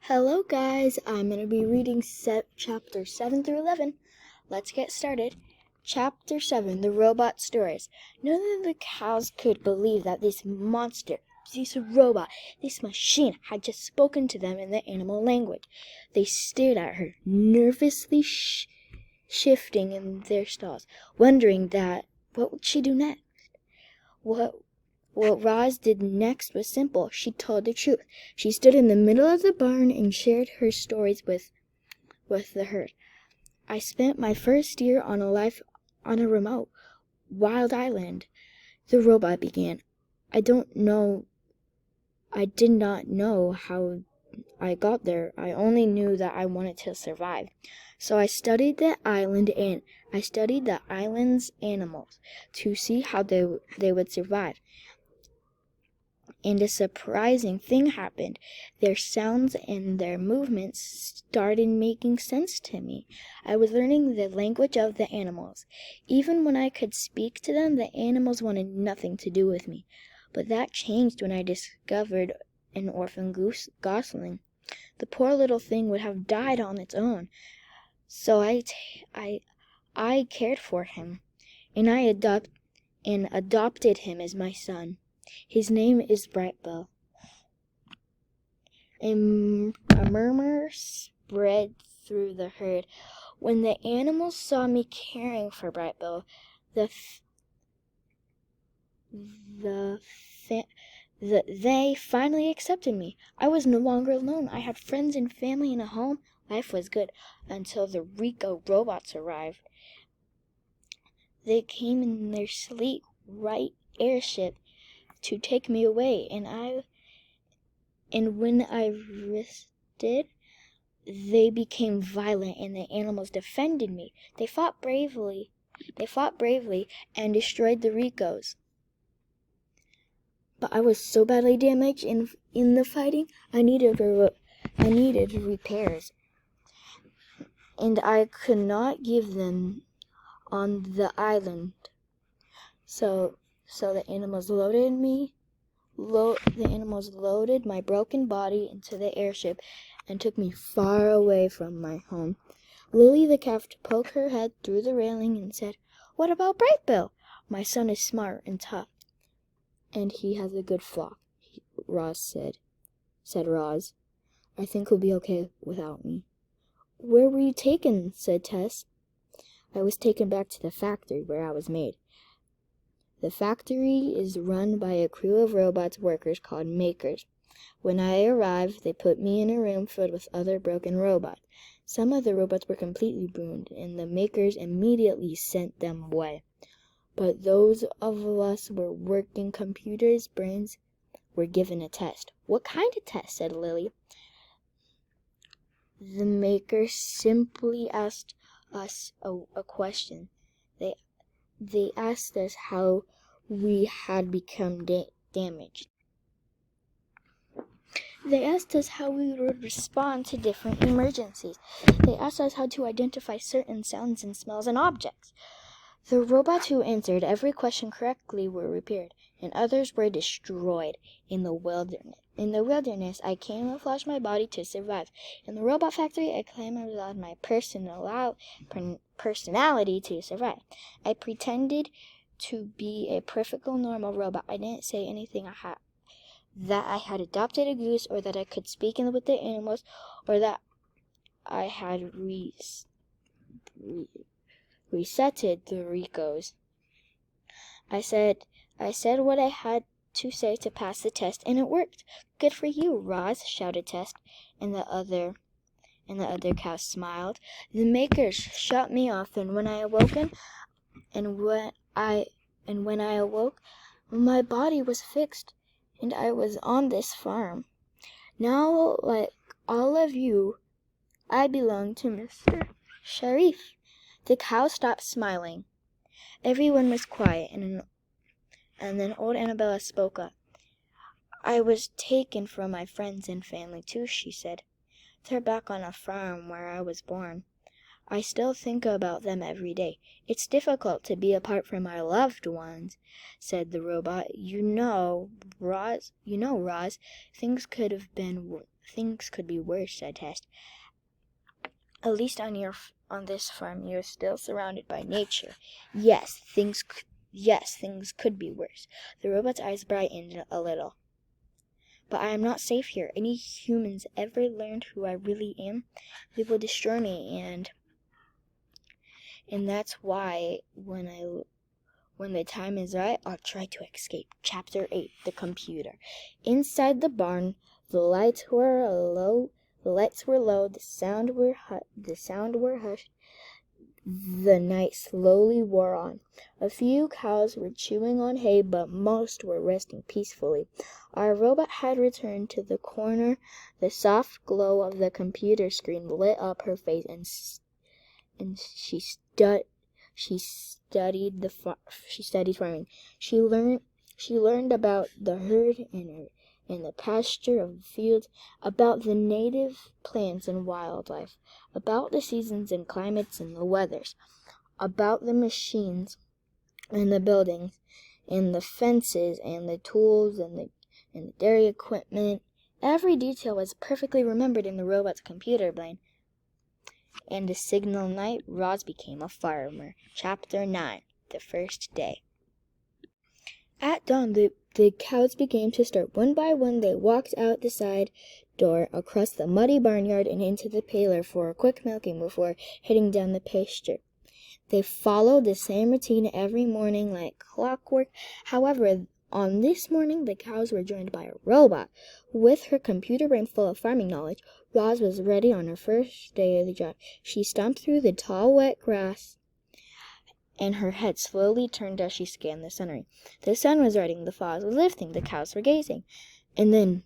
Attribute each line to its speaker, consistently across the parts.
Speaker 1: Hello guys, I'm going to be reading chapter 7 through 11. Let's get started. Chapter 7, The Robot Stories. None of the cows could believe that this monster, this robot, this machine had just spoken to them in the animal language. They stared at her, nervously shifting in their stalls, wondering what would she do next? What Roz did next was simple. She told the truth. She stood in the middle of the barn and shared her stories with the herd. I spent my first year on a remote, wild island, the robot began. I did not know how I got there. I only knew that I wanted to survive. So I studied the island's animals to see how they would survive. And a surprising thing happened. Their sounds and their movements started making sense to me. I was learning the language of the animals. Even when I could speak to them, the animals wanted nothing to do with me. But that changed when I discovered an orphan gosling. The poor little thing would have died on its own. So I cared for him, and I adopted him as my son. His name is Brightbill. A murmur spread through the herd. When the animals saw me caring for Brightbill, they finally accepted me. I was no longer alone. I had friends and family and a home. Life was good until the Rico robots arrived. They came in their sleek white airship to take me away, and when I resisted, they became violent, and the animals defended me. They fought bravely and destroyed the Ricos. But I was so badly damaged in the fighting, I needed repairs, and I could not give them on the island. So the animals loaded my broken body into the airship and took me far away from my home. Lily the calf poked her head through the railing and said, "What about Brightbill? My son is smart and tough, and he has a good flock," Roz said. Roz, "I think he'll be okay without me." "Where were you taken?" said Tess. "I was taken back to the factory where I was made. The factory is run by a crew of robots workers called makers. When I arrived, they put me in a room filled with other broken robots. Some of the robots were completely ruined, and the makers immediately sent them away. But those of us who were working computers' brains were given a test." "What kind of test?" said Lily. "The makers simply asked us a question. They asked us how we had become damaged. They asked us how we would respond to different emergencies. They asked us how to identify certain sounds and smells and objects. The robots who answered every question correctly were repaired, and others were destroyed in the wilderness. In the wilderness, I camouflaged my body to survive. In the robot factory, I camouflaged my personality to survive. I pretended to be a perfectly normal robot. I didn't say anything that I had adopted a goose, or that I could speak with the animals, or that I had resetted the Ricos. I said what I had to say to pass the test, and it worked. "Good for you, Roz," shouted Tess, and the other cows smiled. "The makers shut me off, and when I awoke, my body was fixed, and I was on this farm. Now, like all of you, I belong to Mr. Sharif." The cow stopped smiling. Everyone was quiet, and then old Annabella spoke up. "I was taken from my friends and family too," she said. "They're back on a farm where I was born. I still think about them every day. It's difficult to be apart from my loved ones," said the robot. You know, Roz, things could have been Things could be worse, said Tess. At least on this farm, you're still surrounded by nature. Yes, things could be worse. The robot's eyes brightened a little. But I am not safe here. Any humans ever learned who I really am, they will destroy me, and that's why when the time is right, I'll try to escape. Chapter 8, The Computer. Inside the barn, the lights were low, the sound were hushed. The night slowly wore on. A few cows were chewing on hay, but most were resting peacefully. Our robot had returned to the corner. The soft glow of the computer screen lit up her face, and she studied farming. She learned about the herd and the pasture of the fields, about the native plants and wildlife, about the seasons and climates and the weathers, about the machines and the buildings and the fences and the tools and the dairy equipment. Every detail was perfectly remembered in the robot's computer brain. And a signal night, Roz became a farmer. Chapter 9, The First Day. At dawn, the cows began to start. One by one, they walked out the side door, across the muddy barnyard, and into the paler for a quick milking before heading down the pasture. They followed the same routine every morning like clockwork. However, on this morning, the cows were joined by a robot. With her computer brain full of farming knowledge, Roz was ready on her first day of the job. She stomped through the tall, wet grass, and her head slowly turned as she scanned the scenery. The sun was riding, the fog was lifting, the cows were gazing. And then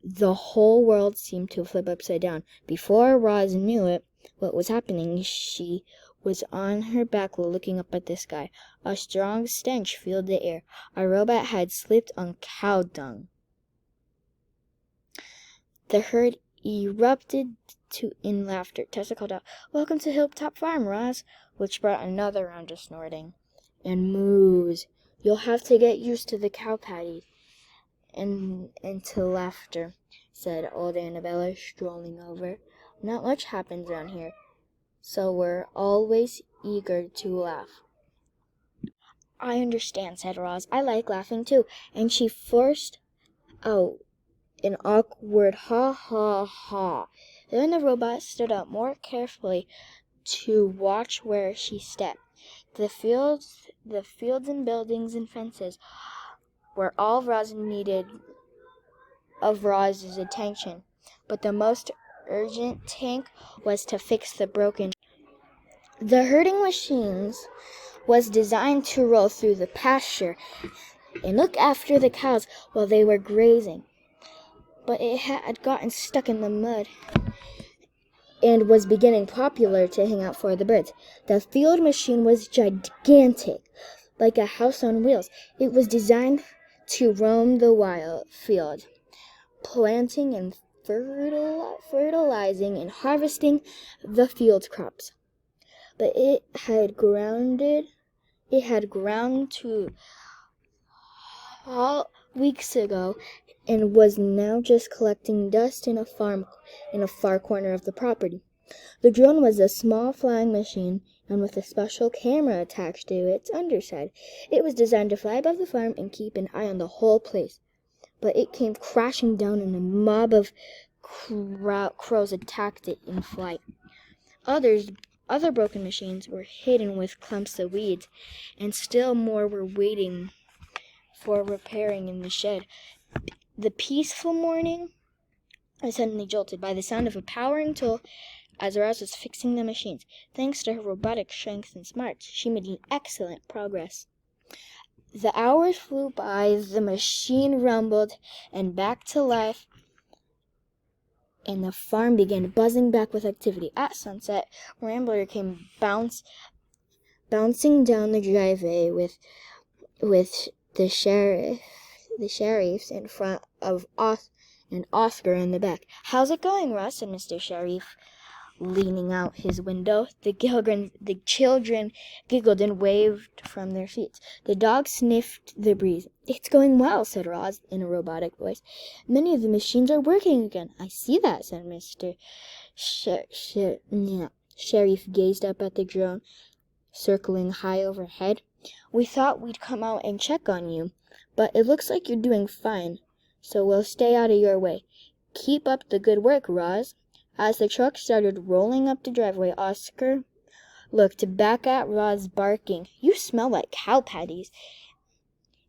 Speaker 1: the whole world seemed to flip upside down. Before Roz knew what was happening, she was on her back looking up at the sky. A strong stench filled the air. A robot had slipped on cow dung. The herd erupted in laughter. Tessa called out, "Welcome to Hilltop Farm, Roz," which brought another round of snorting and moos. "You'll have to get used to the cow patties and to laughter," said old Annabella, strolling over. "Not much happens around here, so we're always eager to laugh." "I understand," said Roz. "I like laughing too." And she forced out an awkward ha ha ha. Then the robot stood up more carefully to watch where she stepped. The fields and buildings and fences were all Roz needed of Roz's attention, but the most urgent task was to fix the broken. The herding machines was designed to roll through the pasture and look after the cows while they were grazing, but it had gotten stuck in the mud and was beginning popular to hang out for the birds. The field machine was gigantic, like a house on wheels. It was designed to roam the wild field, planting and fertilizing and harvesting the field crops. But it had ground to halt weeks ago and was now just collecting dust in a far corner of the property. The drone was a small flying machine, and with a special camera attached to its underside. It was designed to fly above the farm and keep an eye on the whole place. But it came crashing down, and a mob of crows attacked it in flight. Other broken machines were hidden with clumps of weeds, and still more were waiting for repairing in the shed. The peaceful morning was suddenly jolted by the sound of a powering tool as Roz was fixing the machines. Thanks to her robotic strength and smarts, she made excellent progress. The hours flew by, the machine rumbled and back to life, and the farm began buzzing back with activity. At sunset, Rambler came bouncing down the driveway with the sheriffs in front of us and Oscar in the back. "How's it going, Russ?" said Mr. Sheriff, leaning out his window. The children giggled and waved from their seats. The dog sniffed the breeze. "It's going well," said Roz in a robotic voice. "Many of the machines are working again." "I see that," said Mr. Sheriff gazed up at the drone circling high overhead. "We thought we'd come out and check on you, but it looks like you're doing fine, so we'll stay out of your way. Keep up the good work, Roz." As the truck started rolling up the driveway, Oscar looked back at Roz, barking, "You smell like cow patties."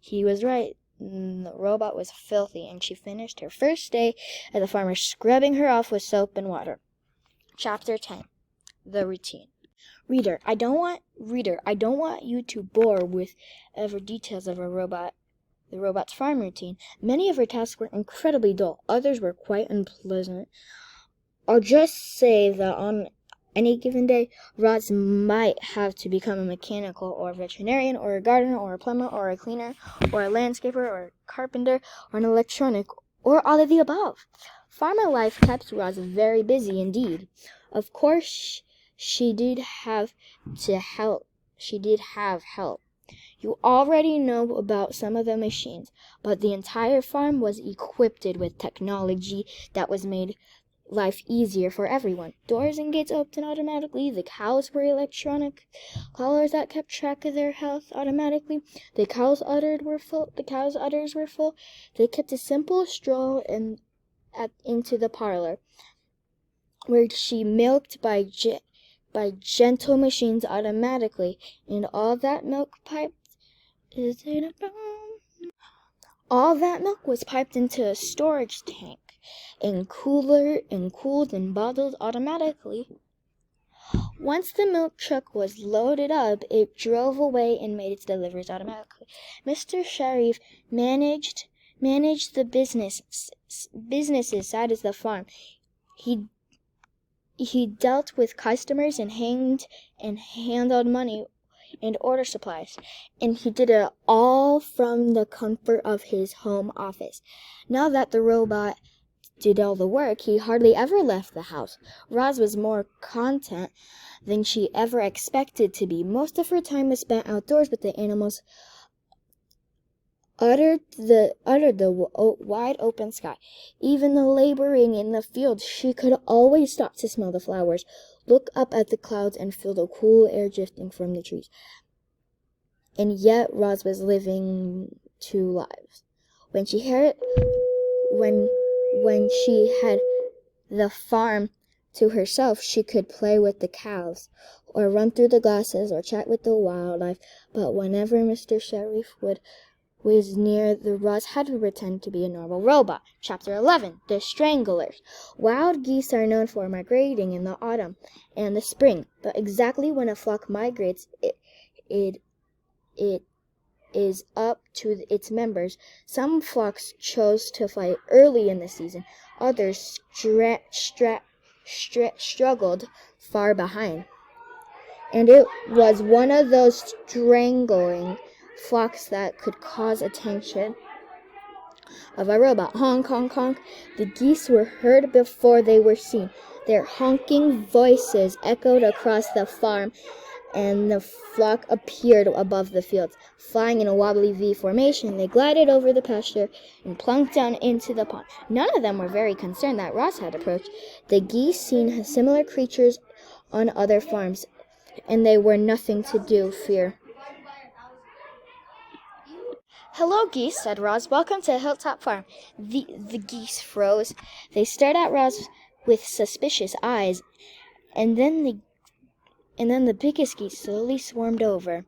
Speaker 1: He was right. The robot was filthy, and she finished her first day at the farmer scrubbing her off with soap and water. Chapter 10. The Routine. Reader, I don't want you to bore with every details of the robot's farm routine. Many of her tasks were incredibly dull. Others were quite unpleasant. I'll just say that on any given day, Roz might have to become a mechanical or a veterinarian or a gardener or a plumber or a cleaner or a landscaper or a carpenter or an electronic or all of the above. Farmer life kept Roz very busy indeed. Of course, she did have help. You already know about some of the machines, but the entire farm was equipped with technology that was made life easier for everyone. Doors and gates opened automatically. The cows were electronic collars that kept track of their health automatically. The cows' udders were full. They kept a simple stroll into the parlor, where she milked by gentle machines automatically, and all that milk was piped into a storage tank and cooled and bottled automatically. Once the milk truck was loaded up, it drove away and made its deliveries automatically. Mr. Sheriff managed the business's side of the farm. He dealt with customers and handled money and order supplies, and he did it all from the comfort of his home office. Now that the robot did all the work, he hardly ever left the house. Roz was more content than she ever expected to be. Most of her time was spent outdoors with the animals under the wide open sky. Even laboring in the fields, she could always stop to smell the flowers, look up at the clouds, and feel the cool air drifting from the trees. And yet Roz was living two lives. When she had the farm to herself, she could play with the cows, or run through the grasses, or chat with the wildlife. But whenever Mr. Sheriff was near, the Roz had to pretend to be a normal robot. Chapter 11. The Stranglers. Wild geese are known for migrating in the autumn and the spring, but exactly when a flock migrates, it is up to its members. Some flocks chose to fly early in the season. Others struggled far behind. And it was one of those strangling flocks that could cause attention of a robot. Honk, honk, honk. The geese were heard before they were seen. Their honking voices echoed across the farm, and the flock appeared above the fields. Flying in a wobbly V formation, they glided over the pasture and plunked down into the pond. None of them were very concerned that Roz had approached. The geese seen similar creatures on other farms, and they were nothing to fear. "Hello, geese," said Roz. "Welcome to Hilltop Farm." The geese froze. They stared at Roz with suspicious eyes, and then the biggest geese slowly swarmed over.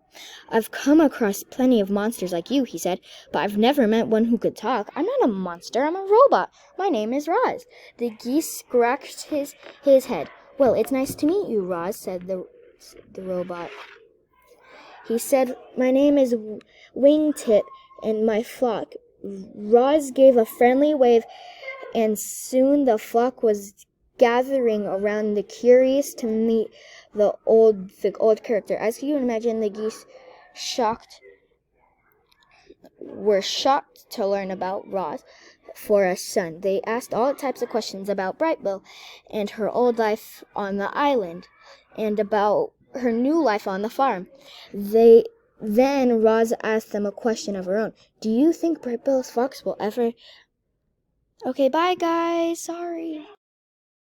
Speaker 1: "I've come across plenty of monsters like you," he said, "but I've never met one who could talk. I'm not a monster, I'm a robot. My name is Roz." The geese scratched his head. "Well, it's nice to meet you, Roz," said the robot. He said, "My name is Wingtip, and my flock." Roz gave a friendly wave, and soon the flock was gathering around, curious to meet the old character. As you imagine, the geese were shocked to learn about Roz. for a son. They asked all types of questions about Bright Bill and her old life on the island and about her new life on the farm. Then Roz asked them a question of her own. Do you think Bright Bill's fox will ever... Okay, bye guys. Sorry.